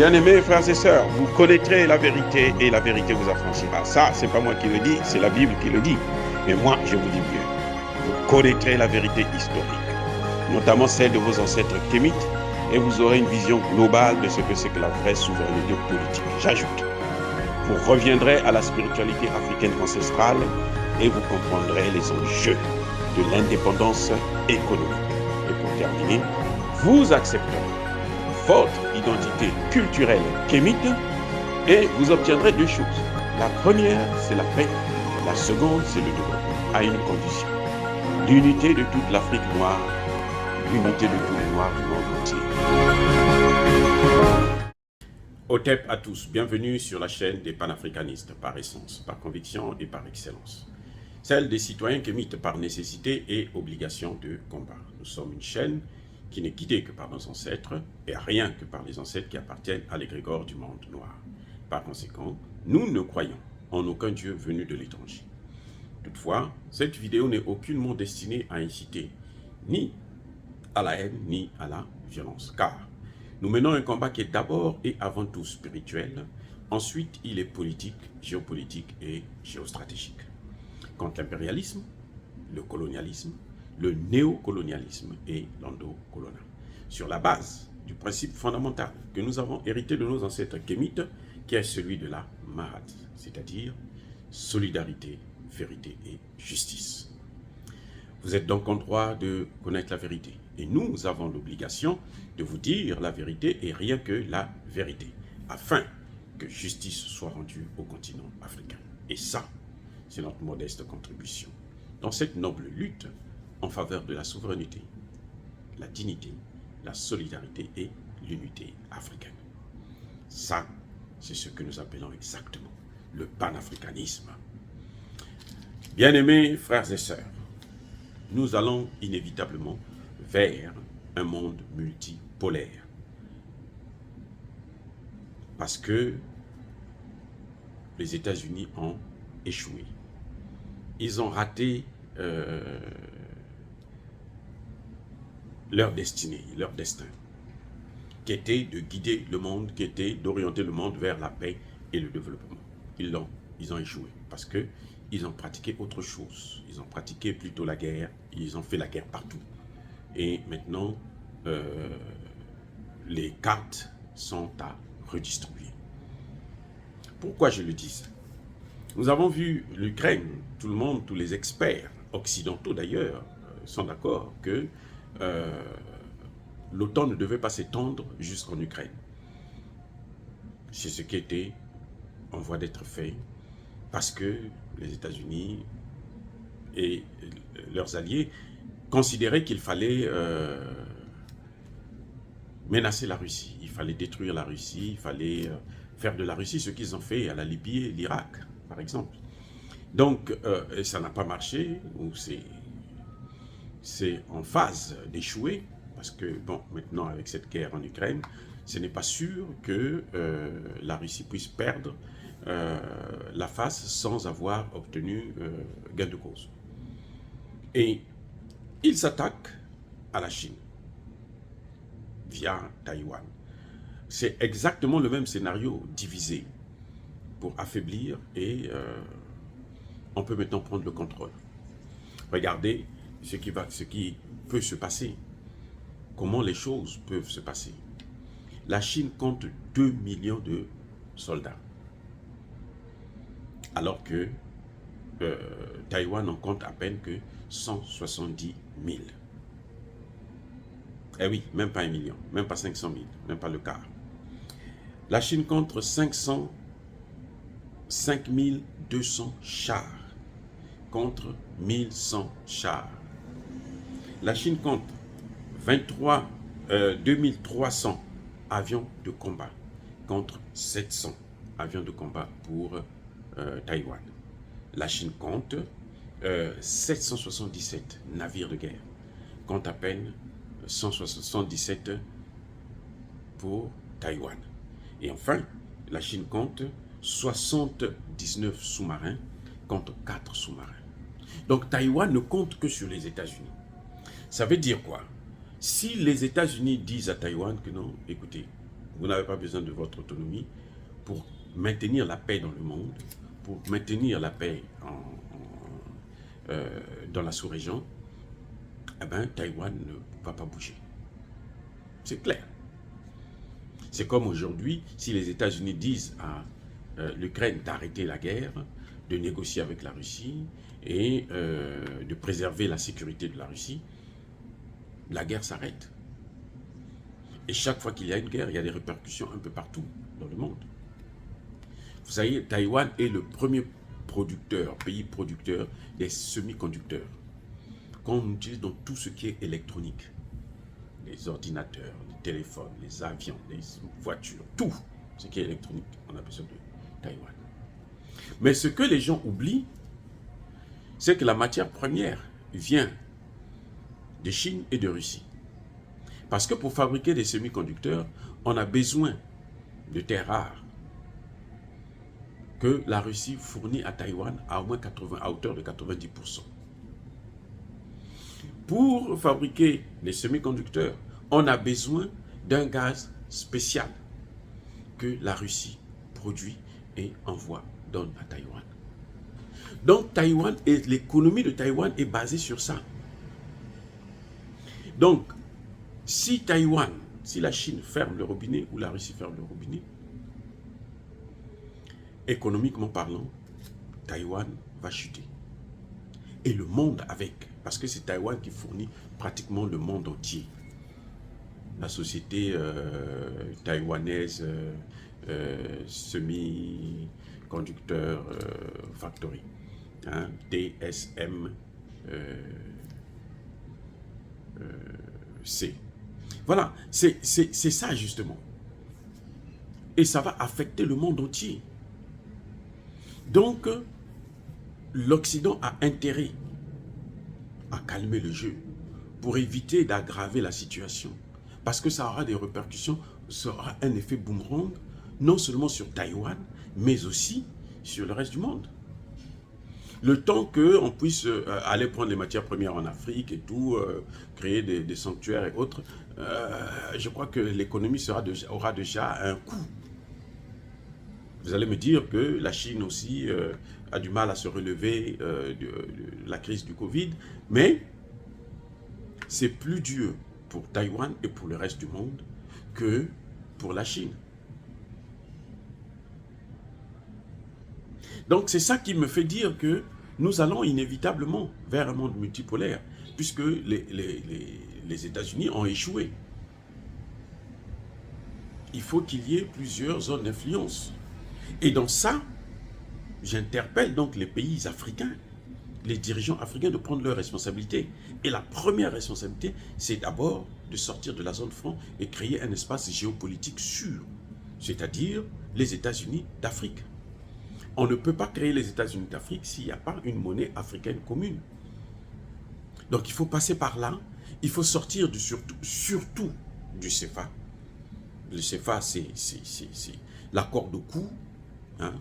Bien-aimés frères et sœurs, vous connaîtrez la vérité et la vérité vous affranchira. Ça, c'est pas moi qui le dis, c'est la Bible qui le dit. Mais moi, je vous dis mieux. Vous connaîtrez la vérité historique, notamment celle de vos ancêtres kémites, et vous aurez une vision globale de ce que c'est que la vraie souveraineté politique. J'ajoute, vous reviendrez à la spiritualité africaine ancestrale et vous comprendrez les enjeux de l'indépendance économique. Et pour terminer, vous accepterez votre identité culturelle kémite et vous obtiendrez deux choses. La première, c'est la paix. La seconde, c'est le développement, à une condition. L'unité de toute l'Afrique noire, l'unité de tous les Noirs du monde entier. Otep à tous, bienvenue sur la chaîne des panafricanistes par essence, par conviction et par excellence. Celle des citoyens kémites par nécessité et obligation de combat. Nous sommes une chaîne qui n'est guidée que par nos ancêtres et rien que par les ancêtres qui appartiennent à l'égrégore du monde noir. Par conséquent, nous ne croyons en aucun Dieu venu de l'étranger. Toutefois, cette vidéo n'est aucunement destinée à inciter ni à la haine ni à la violence, car nous menons un combat qui est d'abord et avant tout spirituel, ensuite il est politique, géopolitique et géostratégique. Contre l'impérialisme, le colonialisme, le néocolonialisme et l'endocolonial, sur la base du principe fondamental que nous avons hérité de nos ancêtres kémites, qui est celui de la Mahat, c'est-à-dire solidarité, vérité et justice. Vous êtes donc en droit de connaître la vérité, et nous avons l'obligation de vous dire la vérité et rien que la vérité, afin que justice soit rendue au continent africain. Et ça, c'est notre modeste contribution dans cette noble lutte en faveur de la souveraineté, la dignité, la solidarité et l'unité africaine. Ça, c'est ce que nous appelons exactement le panafricanisme. Bien-aimés frères et sœurs, nous allons inévitablement vers un monde multipolaire. Parce que les États-Unis ont échoué. Ils ont raté leur destinée, leur destin, qui était de guider le monde, qui était d'orienter le monde vers la paix et le développement. Ils ont échoué parce qu'ils ont pratiqué autre chose. Ils ont pratiqué plutôt la guerre, ils ont fait la guerre partout. Et maintenant, les cartes sont à redistribuer. Pourquoi je le dis? Nous avons vu l'Ukraine, tout le monde, tous les experts, occidentaux d'ailleurs, sont d'accord que l'OTAN ne devait pas s'étendre jusqu'en Ukraine. C'est ce qui était en voie d'être fait parce que les États-Unis et leurs alliés considéraient qu'il fallait menacer la Russie, il fallait détruire la Russie, il fallait faire de la Russie ce qu'ils ont fait à la Libye et l'Irak, par exemple. Donc, ça n'a pas marché, ou c'est en phase d'échouer, parce que, bon, maintenant, avec cette guerre en Ukraine, ce n'est pas sûr que la Russie puisse perdre la face sans avoir obtenu gain de cause. Et ils s'attaquent à la Chine via Taïwan. C'est exactement le même scénario divisé pour affaiblir et on peut maintenant prendre le contrôle. Regardez ce qui peut se passer, comment les choses peuvent se passer. La Chine compte 2 millions de soldats, alors que Taïwan en compte à peine que 170 000. Eh oui, même pas 1 million, même pas 500 000, même pas le quart. La Chine compte 5200 chars contre 1100 chars. La Chine compte 2300 avions de combat contre 700 avions de combat pour Taïwan. La Chine compte 777 navires de guerre contre à peine 177 pour Taïwan. Et enfin, la Chine compte 79 sous-marins contre 4 sous-marins. Donc Taïwan ne compte que sur les États-Unis. Ça veut dire quoi? Si les États-Unis disent à Taïwan que non, écoutez, Vous n'avez pas besoin de votre autonomie pour maintenir la paix dans le monde, pour maintenir la paix dans la sous-région. Eh bien, Taïwan ne va pas bouger. C'est clair. C'est comme aujourd'hui, si les États-Unis disent à l'Ukraine d'arrêter la guerre, de négocier avec la Russie et de préserver la sécurité de la Russie, la guerre s'arrête. Et chaque fois qu'il y a une guerre, il y a des répercussions un peu partout dans le monde. Vous savez, Taïwan est le premier pays producteur des semi-conducteurs qu'on utilise dans tout ce qui est électronique. Les ordinateurs, les téléphones, les avions, les voitures, tout ce qui est électronique, on a besoin de Taïwan. Mais ce que les gens oublient, c'est que la matière première vient de Chine et de Russie. Parce que pour fabriquer des semi-conducteurs, on a besoin de terres rares que la Russie fournit à Taïwan à hauteur de 90%. Pour fabriquer les semi-conducteurs, on a besoin d'un gaz spécial que la Russie produit et donne à Taïwan. Donc l'économie de Taïwan est basée sur ça. Donc, si la Chine ferme le robinet ou la Russie ferme le robinet, économiquement parlant, Taïwan va chuter. Et le monde avec, parce que c'est Taïwan qui fournit pratiquement le monde entier. La société taïwanaise semi-conducteur factory, hein, TSMC. Voilà, c'est ça justement. Et ça va affecter le monde entier. Donc, l'Occident a intérêt à calmer le jeu pour éviter d'aggraver la situation. Parce que ça aura des répercussions, ça aura un effet boomerang, non seulement sur Taïwan, mais aussi sur le reste du monde. Le temps qu'on puisse aller prendre les matières premières en Afrique et tout, créer des sanctuaires et autres, je crois que l'économie aura déjà un coût. Vous allez me dire que la Chine aussi a du mal à se relever de la crise du Covid, mais c'est plus dur pour Taïwan et pour le reste du monde que pour la Chine. Donc c'est ça qui me fait dire que nous allons inévitablement vers un monde multipolaire, puisque les États-Unis ont échoué. Il faut qu'il y ait plusieurs zones d'influence. Et dans ça, j'interpelle donc les pays africains, les dirigeants africains de prendre leurs responsabilités. Et la première responsabilité, c'est d'abord de sortir de la zone franc et créer un espace géopolitique sûr, c'est-à-dire les États-Unis d'Afrique. On ne peut pas créer les États-Unis d'Afrique s'il n'y a pas une monnaie africaine commune. Donc il faut passer par là, il faut sortir surtout du CFA. Le CFA, c'est l'accord de coût. Hein?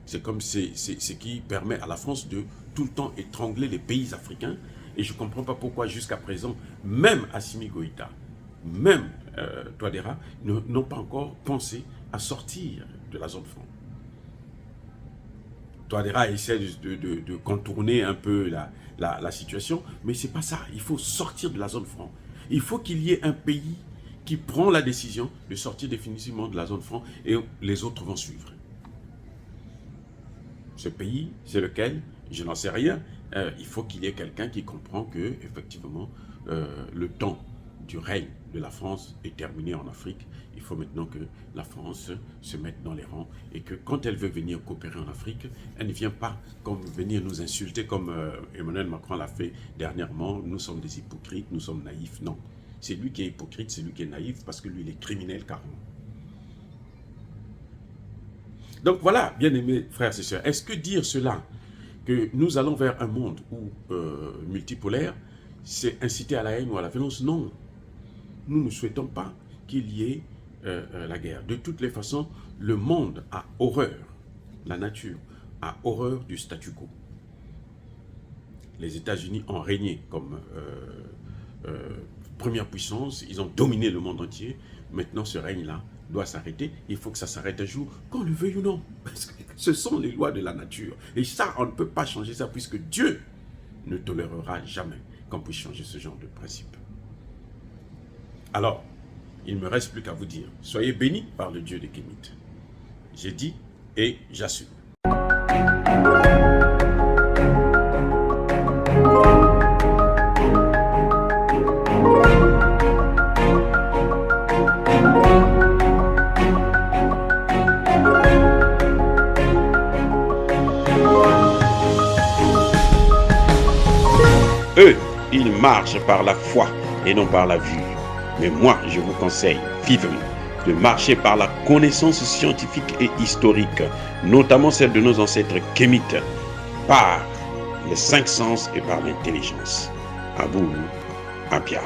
C'est comme ce qui permet à la France de tout le temps étrangler les pays africains. Et je ne comprends pas pourquoi jusqu'à présent, même Assimi Goïta, même Touadéra, n'ont pas encore pensé à sortir de la zone franc. Touadéra essaie de contourner un peu la situation, mais ce n'est pas ça. Il faut sortir de la zone franc. Il faut qu'il y ait un pays qui prend la décision de sortir définitivement de la zone franc et les autres vont suivre. Ce pays, c'est lequel? Je n'en sais rien. Il faut qu'il y ait quelqu'un qui comprend que, effectivement, le temps du règne de la France est terminé en Afrique. Il faut maintenant que la France se mette dans les rangs et que quand elle veut venir coopérer en Afrique, elle ne vient pas comme venir nous insulter comme Emmanuel Macron l'a fait dernièrement. Nous sommes des hypocrites, nous sommes naïfs. Non, c'est lui qui est hypocrite, c'est lui qui est naïf parce que lui, il est criminel carrément. Donc voilà, bien-aimés frères et sœurs, est-ce que dire cela, que nous allons vers un monde multipolaire, c'est inciter à la haine ou à la violence? Non, nous ne souhaitons pas qu'il y ait la guerre. De toutes les façons, le monde a horreur, la nature a horreur du statu quo. Les États-Unis ont régné comme première puissance, ils ont dominé le monde entier. Maintenant, ce règne-là doit s'arrêter, il faut que ça s'arrête un jour, qu'on le veuille ou non. Parce que ce sont les lois de la nature. Et ça, on ne peut pas changer ça, puisque Dieu ne tolérera jamais qu'on puisse changer ce genre de principe. Alors, il ne me reste plus qu'à vous dire, soyez bénis par le Dieu de Kémit. J'ai dit et j'assume. Eux, ils marchent par la foi et non par la vue. Mais moi, je vous conseille vivement de marcher par la connaissance scientifique et historique, notamment celle de nos ancêtres kémites, par les 5 sens et par l'intelligence. À vous, à Pierre.